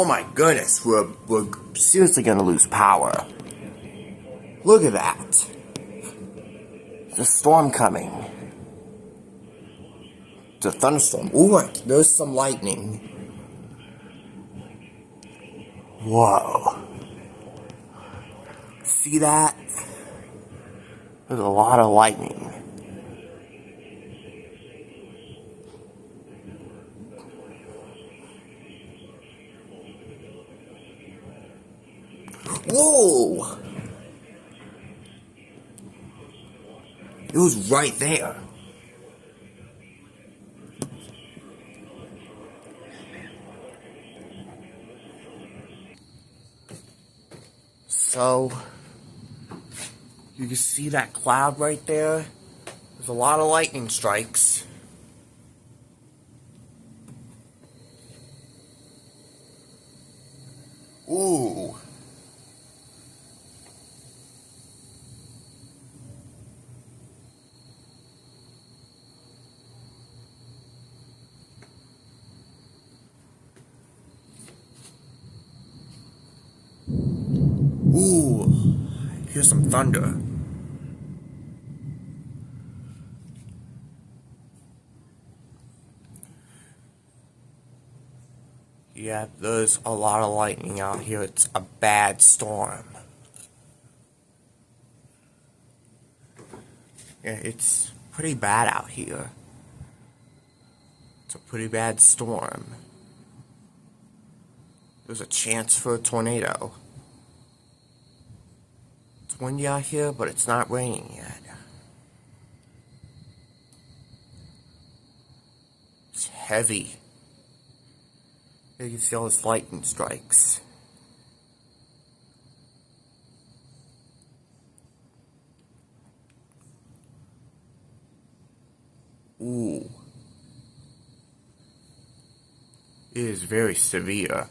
Oh my goodness, we're seriously gonna lose power. Look at that. The storm coming. The thunderstorm. Ooh, there's some lightning. Whoa. See that? There's a lot of lightning. Whoa! It was right there. So, you can see that cloud right there? There's a lot of lightning strikes. Ooh. Ooh. Here's some thunder. Yeah, there's a lot of lightning out here. It's a bad storm. Yeah, it's pretty bad out here. It's a pretty bad storm. There's a chance for a tornado. It's windy out here, but it's not raining yet. It's heavy. You can see all those lightning strikes. Ooh. It is very severe.